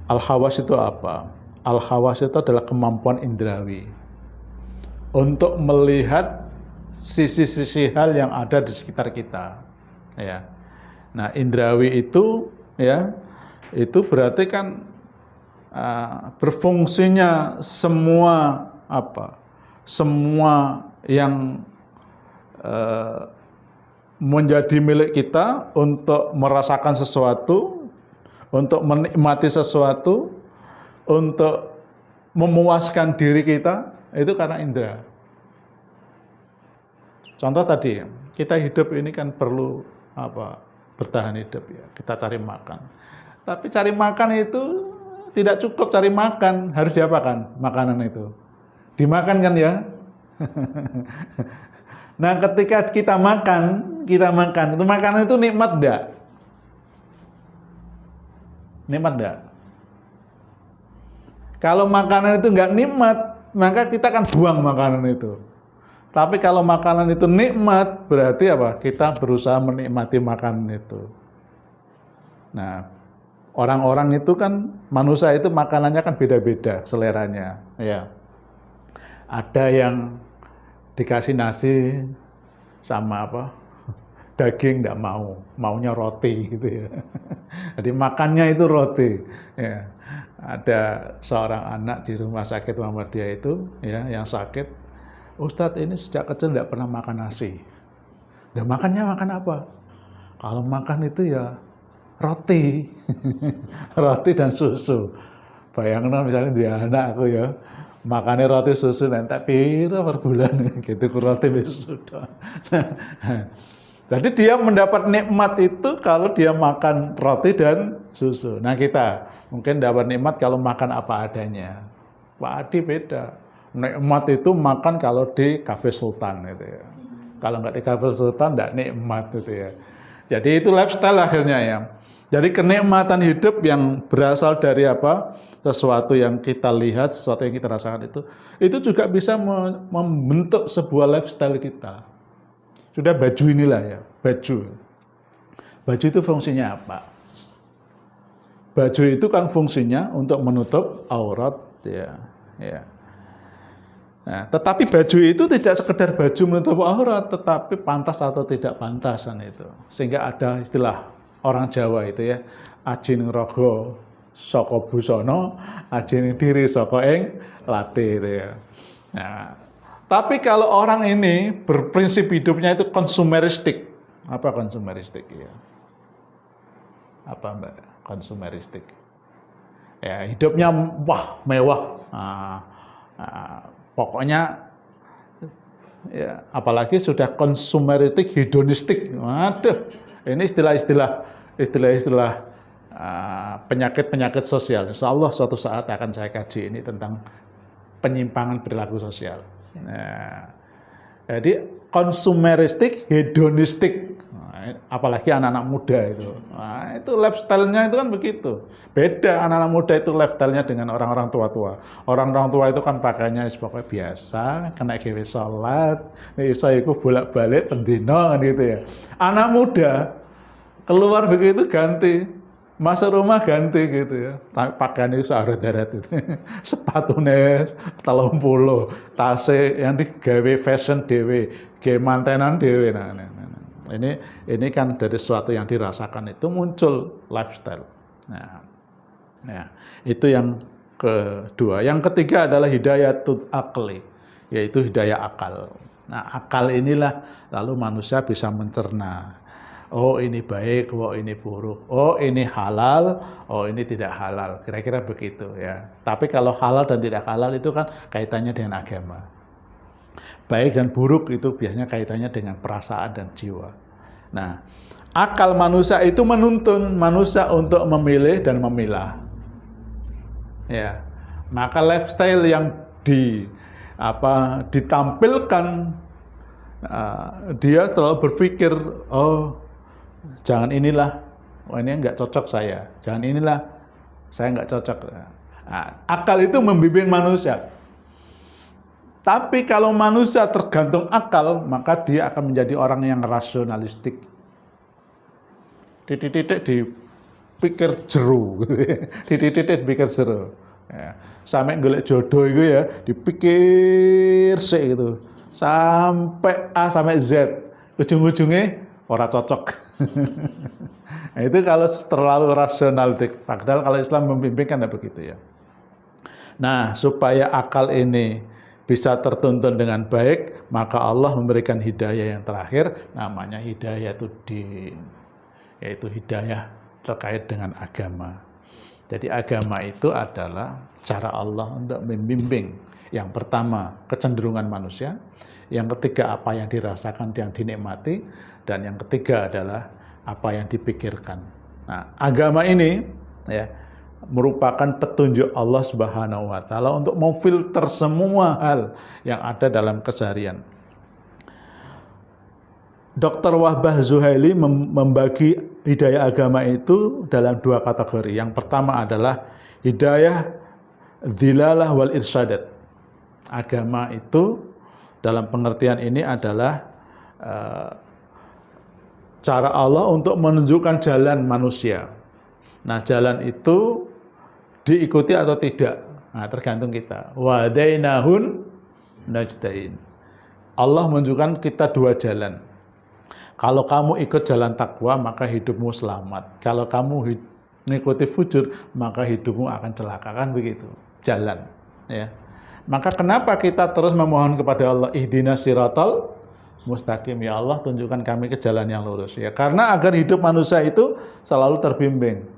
Al-hawas itu apa? Al-hawas itu adalah kemampuan indrawi untuk melihat sisi-sisi hal yang ada di sekitar kita. Ya. Nah, indrawi itu, ya, itu berarti kan berfungsinya semua semua yang menjadi milik kita untuk merasakan sesuatu, untuk menikmati sesuatu, untuk memuaskan diri kita, itu karena indera. Contoh tadi, kita hidup ini kan perlu bertahan hidup, ya, kita cari makan. Tapi cari makan itu tidak cukup cari makan, harus diapakan makanan itu? Dimakan kan, ya? Nah, ketika kita makan, itu makanan itu nikmat enggak? Nikmat enggak? Kalau makanan itu enggak nikmat, maka kita akan buang makanan itu. Tapi kalau makanan itu nikmat, berarti apa? Kita berusaha menikmati makanan itu. Nah, orang-orang itu kan, manusia itu makanannya kan beda-beda seleranya, ya. Ada yang dikasih nasi sama daging enggak mau, maunya roti gitu, ya. Jadi makannya itu roti, ya. Ada seorang anak di rumah sakit Muhammadiyah itu, ya, yang sakit, Ustadz ini sejak kecil enggak pernah makan nasi. Dan makannya makan apa? Kalau makan itu ya roti, roti dan susu. Bayangkan misalnya dia anak aku, ya, makannya roti susu nanti pira per bulan gitu, roti sudah. Jadi dia mendapat nikmat itu kalau dia makan roti dan susu. Nah, kita mungkin dapat nikmat kalau makan apa adanya. Pak Adi beda. Nikmat itu makan kalau di Cafe Sultan gitu, ya. Kalau nggak di Cafe Sultan enggak nikmat gitu, ya. Jadi itu lifestyle akhirnya, ya. Jadi kenikmatan hidup yang berasal dari sesuatu yang kita lihat, sesuatu yang kita rasakan itu juga bisa membentuk sebuah lifestyle kita. Sudah baju inilah, ya, baju. Baju itu fungsinya apa? Baju itu kan fungsinya untuk menutup aurat, ya. Nah, tetapi baju itu tidak sekedar baju menutup aurat, tetapi pantas atau tidak pantasan itu. Sehingga ada istilah orang Jawa itu, ya, aji ning raga saka busana, aji ning diri saka ing lati itu, ya. Nah, tapi kalau orang ini berprinsip hidupnya itu konsumeristik. Apa konsumeristik, ya? Apa, Mbak, konsumeristik? Ya, hidupnya mewah. Pokoknya, ya, apalagi sudah konsumeristik, hedonistik. Waduh, ini istilah-istilah penyakit-penyakit sosial. Insya Allah suatu saat akan saya kaji ini tentang penyimpangan perilaku sosial. Nah, jadi konsumeristik, hedonistik, apalagi anak-anak muda itu. Nah, itu lifestyle-nya itu kan begitu. Beda anak-anak muda itu lifestyle-nya dengan orang-orang tua-tua. Orang-orang tua itu kan pakainya pokoknya biasa, kena gawe salat, iso iku bolak-balik pendino gitu, ya. Anak muda keluar begitu ganti, masuk rumah ganti gitu, ya. Pakaiannya searet-aret itu. Sepatunya 30, tase yang digawe fashion dhewe, gawe mantenan dhewe. Nah. Ini kan dari sesuatu yang dirasakan itu muncul lifestyle. Nah, ya, itu yang kedua. Yang ketiga adalah hidayatul aqli, yaitu hidayah akal. Nah, akal inilah lalu manusia bisa mencerna. Oh, ini baik, oh ini buruk. Oh, ini halal, oh ini tidak halal. Kira-kira begitu ya. Tapi kalau halal dan tidak halal itu kan kaitannya dengan agama. Baik dan buruk itu biasanya kaitannya dengan perasaan dan jiwa. Nah, akal manusia itu menuntun manusia untuk memilih dan memilah. Ya. Maka lifestyle yang ditampilkan, dia selalu berpikir, oh jangan inilah, oh ini nggak cocok saya. Jangan inilah, saya nggak cocok. Nah, akal itu membimbing manusia. Tapi kalau manusia tergantung akal, maka dia akan menjadi orang yang rasionalistik. Titik-titik dipikir jeru, titik-titik dipikir jeru. Ya. Sampai golek jodoh itu ya, dipikir sih gitu. Sampai A sampai Z, ujung-ujungnya ora cocok. Nah, itu kalau terlalu rasional. Padahal kalau Islam membimbing kan begitu ya. Nah, supaya akal ini bisa tertuntun dengan baik, maka Allah memberikan hidayah yang terakhir, namanya hidayatuddin, yaitu hidayah terkait dengan agama. Jadi agama itu adalah cara Allah untuk membimbing. Yang pertama, kecenderungan manusia. Yang ketiga, apa yang dirasakan, yang dinikmati. Dan yang ketiga adalah apa yang dipikirkan. Nah, agama ini ya merupakan petunjuk Allah Subhanahu wa taala untuk memfilter semua hal yang ada dalam keseharian. Dr. Wahbah Zuhaili membagi hidayah agama itu dalam dua kategori. Yang pertama adalah hidayah dhilalah wal irsyadat. Agama itu dalam pengertian ini adalah cara Allah untuk menunjukkan jalan manusia. Nah, jalan itu diikuti atau tidak, nah, tergantung kita. Wa hadainahun najdain. Allah menunjukkan kita dua jalan. Kalau kamu ikut jalan takwa, maka hidupmu selamat. Kalau kamu mengikuti fujur, maka hidupmu akan celaka. Kan begitu, jalan. Ya. Maka kenapa kita terus memohon kepada Allah, ihdinas siratal mustaqim, ya Allah tunjukkan kami ke jalan yang lurus. Ya, karena agar hidup manusia itu selalu terbimbing.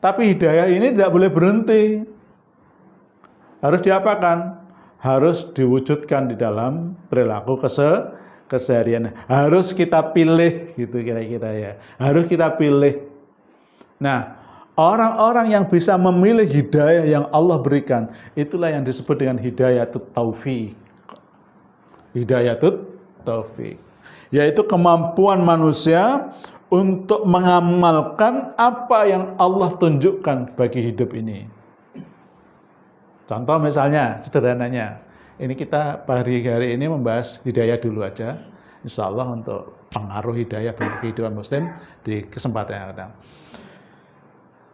Tapi hidayah ini tidak boleh berhenti. Harus diapakan? Harus diwujudkan di dalam perilaku keseharian. Harus kita pilih, gitu kira-kira ya. Harus kita pilih. Nah, orang-orang yang bisa memilih hidayah yang Allah berikan, itulah yang disebut dengan hidayatut taufiq. Hidayatut taufiq, yaitu kemampuan manusia untuk mengamalkan apa yang Allah tunjukkan bagi hidup ini. Contoh misalnya, sederhananya, ini kita hari ini membahas hidayah dulu aja, insya Allah untuk pengaruh hidayah bagi kehidupan muslim di kesempatan yang datang.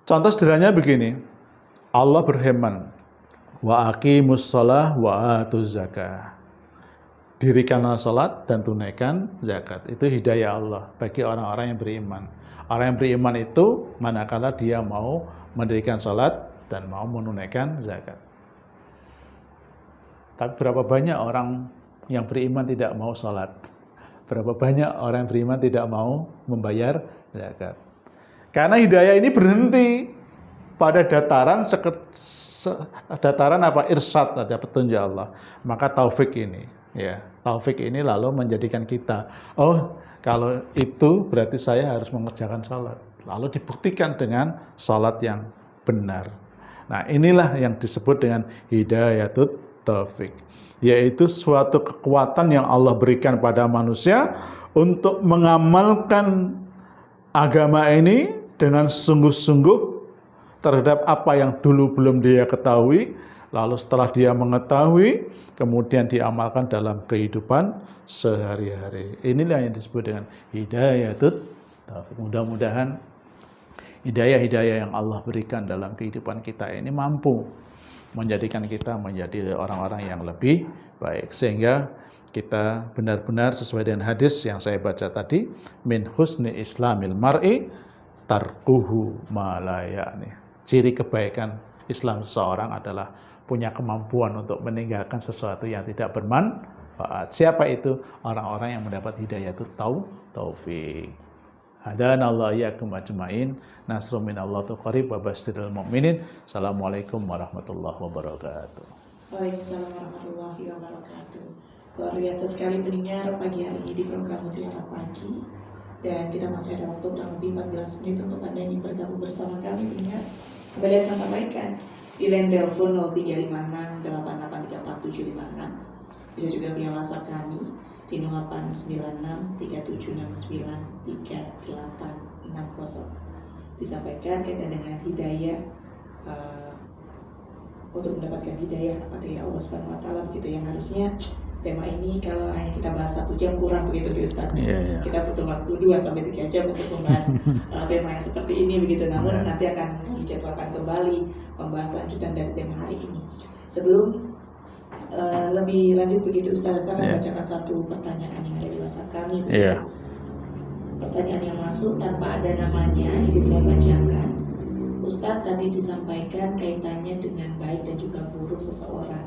Contoh sederhananya begini, Allah berfirman, wa aqimus shalah wa atuz zakah. Dirikanlah salat dan tunaikan zakat. Itu hidayah Allah bagi orang-orang yang beriman. Orang yang beriman itu manakala dia mau mendirikan salat dan mau menunaikan zakat. Tapi berapa banyak orang yang beriman tidak mau salat? Berapa banyak orang yang beriman tidak mau membayar zakat? Karena hidayah ini berhenti pada dataran irsyad, ada petunjuk Allah. Maka taufik ini, ya, taufik ini lalu menjadikan kita, oh kalau itu berarti saya harus mengerjakan salat. Lalu dibuktikan dengan salat yang benar. Nah, inilah yang disebut dengan hidayatut taufik, yaitu suatu kekuatan yang Allah berikan pada manusia untuk mengamalkan agama ini dengan sungguh-sungguh terhadap apa yang dulu belum dia ketahui, lalu setelah dia mengetahui, kemudian diamalkan dalam kehidupan sehari-hari. Inilah yang disebut dengan hidayatut taufik. Mudah-mudahan hidayah-hidayah yang Allah berikan dalam kehidupan kita ini mampu menjadikan kita menjadi orang-orang yang lebih baik. Sehingga kita benar-benar sesuai dengan hadis yang saya baca tadi, min husni islamil mar'i tarkuhu ma la ya'ni. Ciri kebaikan Islam seseorang adalah punya kemampuan untuk meninggalkan sesuatu yang tidak bermanfaat. Siapa itu? Orang-orang yang mendapat hidayah itu taufik. Hadanallahu iyyakum ajmain. Nasrun minallah qarib wa basyiril mu'minin. Assalamualaikum warahmatullahi wabarakatuh. Waalaikumsalam warahmatullahi wabarakatuh. Luar biasa sekali pendengar pagi hari ini di program Mutiara Pagi. Dan kita masih ada waktu kurang lebih 14 menit untuk Anda yang ingin bergabung bersama kami pendengar. Kembali saya sampaikan di line telepon 0356 8834 756. Bisa juga via WhatsApp kami di 0896 3769 3860. Disampaikan kaitan dengan hidayah, untuk mendapatkan hidayah dari Allah Subhanahu wa taala, begitu yang harusnya tema ini kalau hanya kita bahas 1 jam kurang begitu di Ustaz. Kita butuh waktu 2-3 jam untuk membahas tema yang seperti ini begitu. Namun nanti akan dijadwalkan kembali membahas lanjutan dari tema hari ini. Sebelum lebih lanjut begitu Ustaz akan bacakan satu pertanyaan yang ada di WhatsApp kami. Pertanyaan yang masuk tanpa ada namanya, izin saya bacakan. Ustaz, tadi disampaikan kaitannya dengan baik dan juga buruk seseorang.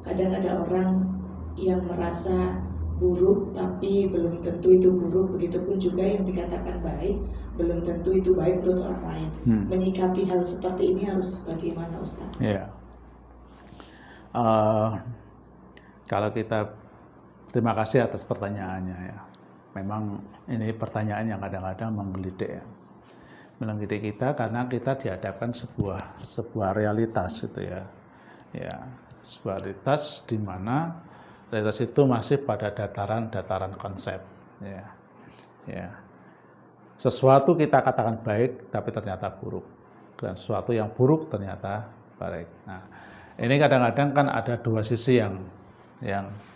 Kadang ada orang yang merasa buruk tapi belum tentu itu buruk, begitupun juga yang dikatakan baik belum tentu itu baik menurut orang lain. Menyikapi hal seperti ini harus bagaimana Ustaz? Kalau kita, terima kasih atas pertanyaannya ya. Memang ini pertanyaan yang kadang-kadang menggelitik ya. Menggelitik kita karena kita dihadapkan sebuah realitas itu ya. Sebuah realitas di mana realitas itu masih pada dataran konsep ya. Sesuatu kita katakan baik tapi ternyata buruk, dan sesuatu yang buruk ternyata baik. Nah, ini kadang-kadang kan ada 2 sisi yang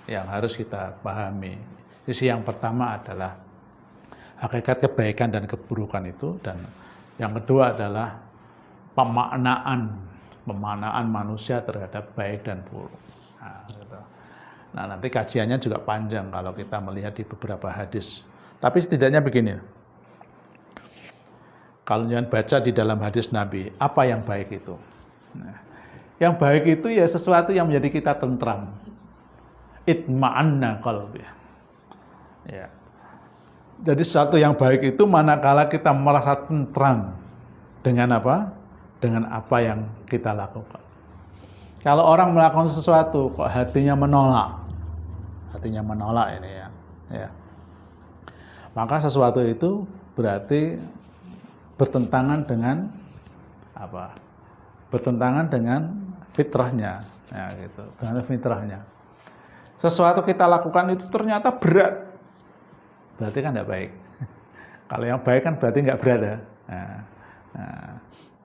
harus kita pahami. Sisi yang pertama adalah hakikat kebaikan dan keburukan itu, dan yang kedua adalah pemaknaan manusia terhadap baik dan buruk. Nah, nanti kajiannya juga panjang kalau kita melihat di beberapa hadis. Tapi setidaknya begini, kalau jangan baca di dalam hadis Nabi, apa yang baik itu? Nah, yang baik itu ya sesuatu yang menjadi kita tentram. Itma'anna qalbi. Ya. Jadi sesuatu yang baik itu manakala kita merasa tentram dengan apa? Dengan apa yang kita lakukan. Kalau orang melakukan sesuatu kok hatinya menolak ini ya. Maka sesuatu itu berarti bertentangan dengan apa? Bertentangan dengan fitrahnya, ya gitu. Dengan fitrahnya. Sesuatu kita lakukan itu ternyata berat. Berarti kan tidak baik. Kalau yang baik kan berarti nggak berat ya.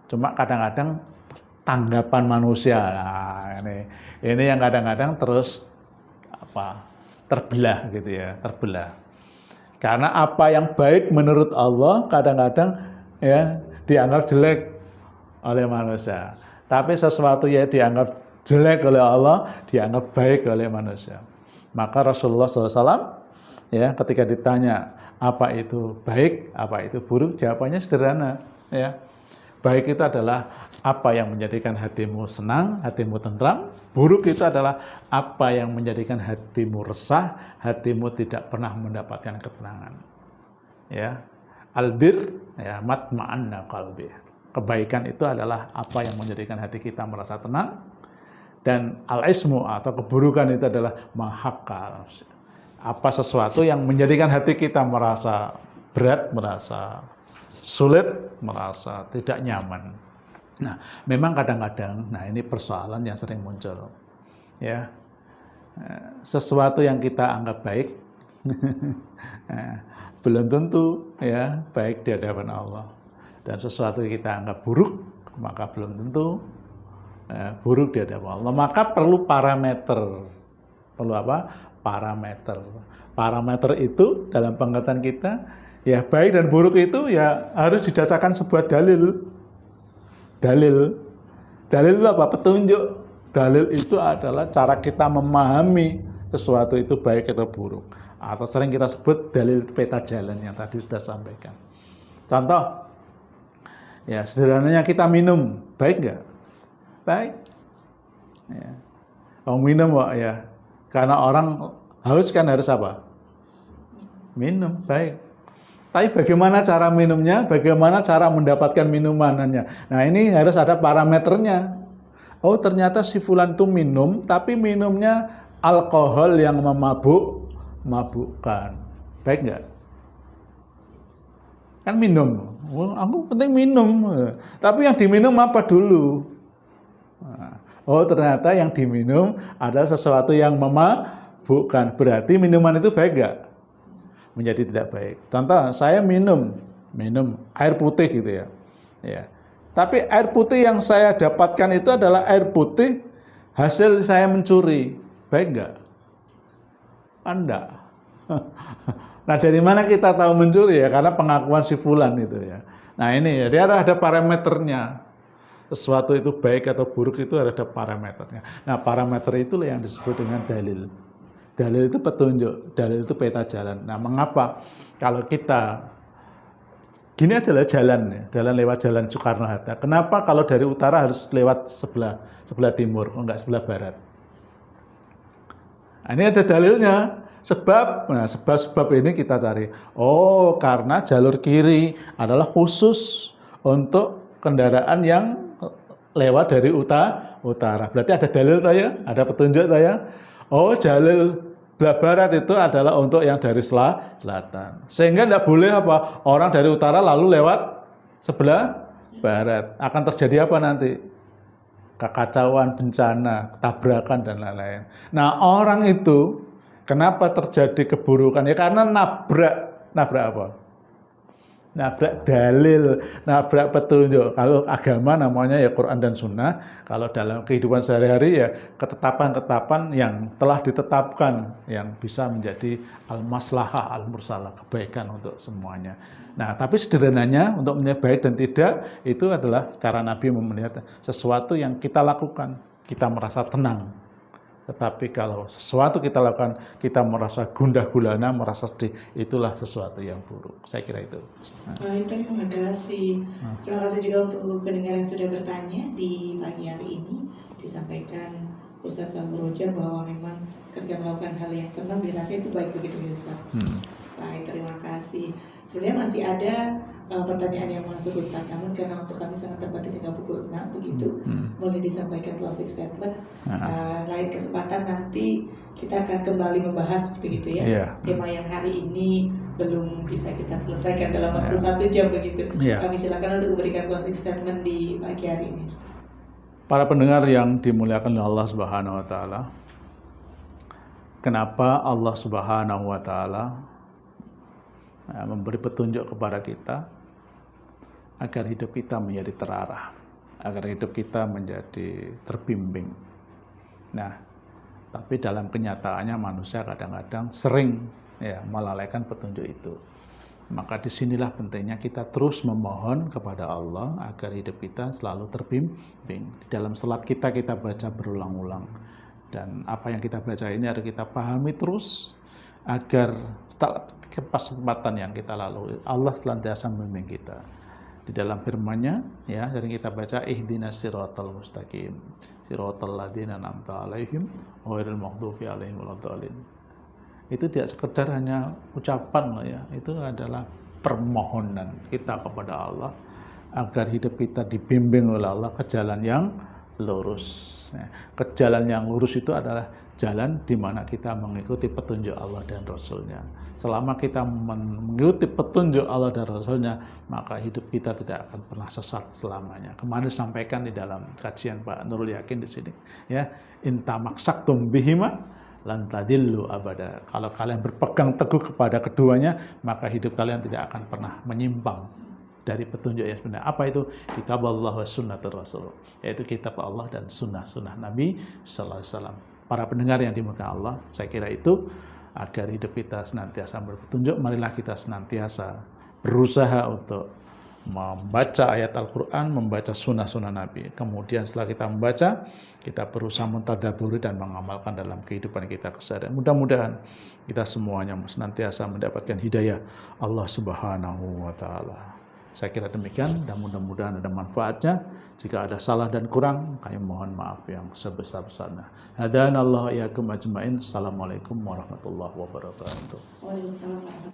Cuma kadang-kadang tanggapan manusia, ini yang kadang-kadang terus terbelah gitu ya, terbelah. Karena apa yang baik menurut Allah kadang-kadang ya dianggap jelek oleh manusia. Tapi sesuatu yang dianggap jelek oleh Allah dianggap baik oleh manusia. Maka Rasulullah SAW ya, ketika ditanya apa itu baik, apa itu buruk, jawabannya sederhana ya. Baik itu adalah apa yang menjadikan hatimu senang, hatimu tentram. Buruk itu adalah apa yang menjadikan hatimu resah, hatimu tidak pernah mendapatkan ketenangan. Ya. Albir ya matma'anna qalbi. Kebaikan itu adalah apa yang menjadikan hati kita merasa tenang, dan al-ismu atau keburukan itu adalah mahakal. Apa sesuatu yang menjadikan hati kita merasa berat, merasa sulit, merasa tidak nyaman. Nah, memang kadang-kadang, ini persoalan yang sering muncul. Ya, sesuatu yang kita anggap baik, belum tentu ya baik di hadapan Allah. Dan sesuatu yang kita anggap buruk, maka belum tentu buruk di hadapan Allah. Maka perlu parameter. Perlu apa? Parameter. Parameter itu dalam pengertian kita, ya baik dan buruk itu ya harus didasarkan sebuah dalil. Dalil itu apa? Petunjuk. Dalil itu adalah cara kita memahami sesuatu itu baik atau buruk. Atau sering kita sebut dalil peta jalan yang tadi sudah sampaikan. Contoh, ya sederhananya kita minum, baik nggak? Baik. Ya. Kalau minum, Wak, ya. Karena orang haus kan harus apa? Minum, baik. Tapi bagaimana cara minumnya, bagaimana cara mendapatkan minumannya. Nah ini harus ada parameternya. Oh ternyata si fulan itu minum, tapi minumnya alkohol yang memabukkan. Baik nggak? Kan minum. Aku penting minum. Tapi yang diminum apa dulu? Oh ternyata yang diminum adalah sesuatu yang memabukkan. Berarti minuman itu baik nggak? Menjadi tidak baik. Contoh, saya minum air putih gitu ya. Ya. Tapi air putih yang saya dapatkan itu adalah air putih hasil saya mencuri. Baik nggak? Enggak. Nah, dari mana kita tahu mencuri ya? Karena pengakuan si fulan itu ya. Nah, ini dia ada parameternya. Sesuatu itu baik atau buruk itu ada parameternya. Nah, parameter itulah yang disebut dengan dalil. Dalil itu petunjuk, dalil itu peta jalan. Nah, mengapa kalau kita gini aja lah jalan ya, jalan lewat jalan Soekarno-Hatta. Kenapa kalau dari utara harus lewat sebelah timur, enggak sebelah barat? Nah, ini ada dalilnya. Sebab ini kita cari. Oh, karena jalur kiri adalah khusus untuk kendaraan yang lewat dari utara. Berarti ada dalil ya, ada petunjuk ya. Oh, jalur belah barat itu adalah untuk yang dari selatan. Sehingga tidak boleh apa orang dari utara lalu lewat sebelah barat. Akan terjadi apa nanti? Kekacauan, bencana, tabrakan dan lain-lain. Nah, orang itu kenapa terjadi keburukan? Ya karena nabrak apa? Nabrak dalil, nabrak petunjuk. Kalau agama namanya ya Quran dan Sunnah. Kalau dalam kehidupan sehari-hari ya ketetapan-ketetapan yang telah ditetapkan yang bisa menjadi al-maslahah, al-mursalah, kebaikan untuk semuanya. Nah, tapi sederhananya untuk menjadi baik dan tidak itu adalah cara Nabi melihat sesuatu yang kita lakukan, kita merasa tenang. Tetapi kalau sesuatu kita lakukan, kita merasa gundah gulana, merasa sedih, itulah sesuatu yang buruk. Saya kira itu. Baik, terima kasih. Terima kasih juga untuk pendengar yang sudah bertanya di pagi hari ini. Disampaikan Ustadz Fahru Roja bahwa memang ketika melakukan hal yang tenang dirasa itu baik begitu ya Ustadz. Baik, terima kasih. Sebenarnya masih ada pertanyaan yang masuk Ustadz, namun karena waktu kami sangat terbatas hingga pukul 6 begitu, boleh disampaikan closing statement. Lain kesempatan nanti kita akan kembali membahas begitu ya, tema yang hari ini belum bisa kita selesaikan dalam waktu 1 jam begitu. Kami silakan untuk memberikan closing statement di pagi hari ini. Para pendengar yang dimuliakan oleh Allah Subhanahu wa taala. Kenapa Allah Subhanahu wa taala memberi petunjuk kepada kita agar hidup kita menjadi terarah, agar hidup kita menjadi terbimbing. Nah, tapi dalam kenyataannya manusia kadang-kadang sering melalaikan petunjuk itu. Maka disinilah pentingnya kita terus memohon kepada Allah agar hidup kita selalu terbimbing. Di dalam salat kita baca berulang-ulang. Dan apa yang kita baca ini harus kita pahami terus agar kesempatan yang kita lalui Allah senantiasa membimbing kita. Di dalam firman-Nya ya sering kita baca ihdinas siratal mustaqim siratal ladzina an'amta 'alaihim ghairil maghdubi 'alaihim waladdallin. Itu tidak sekedar hanya ucapan loh ya, itu adalah permohonan kita kepada Allah agar hidup kita dibimbing oleh Allah ke jalan yang lurus. Ke jalan yang lurus itu adalah jalan di mana kita mengikuti petunjuk Allah dan Rasul-Nya. Selama kita mengikuti petunjuk Allah dan Rasul-Nya, maka hidup kita tidak akan pernah sesat selamanya. Kemarin disampaikan di dalam kajian Pak Nurul Yakin di sini, ya, intamaksatum bihima lan tadillu abada. Kalau kalian berpegang teguh kepada keduanya, maka hidup kalian tidak akan pernah menyimpang dari petunjuk yang sebenarnya. Apa itu? Kitab Allah wa sunnatur Rasul, yaitu kitab Allah dan sunnah-sunnah Nabi sallallahu alaihi wasallam. Para pendengar yang dimuliakan Allah, saya kira itu agar hidup kita senantiasa berpetunjuk, marilah kita senantiasa berusaha untuk membaca ayat Al-Quran, membaca sunnah-sunnah Nabi. Kemudian setelah kita membaca, kita berusaha mentadaburi dan mengamalkan dalam kehidupan kita keseharian. Mudah-mudahan kita semuanya senantiasa mendapatkan hidayah Allah Subhanahu wa Ta'ala. Saya kira demikian, dan mudah-mudahan ada manfaatnya. Jika ada salah dan kurang, kami mohon maaf yang sebesar-besarnya. Hadanallahu iyyakum ajmain. Assalamualaikum warahmatullahi wabarakatuh. Waalaikumsalam warahmatullahi wabarakatuh.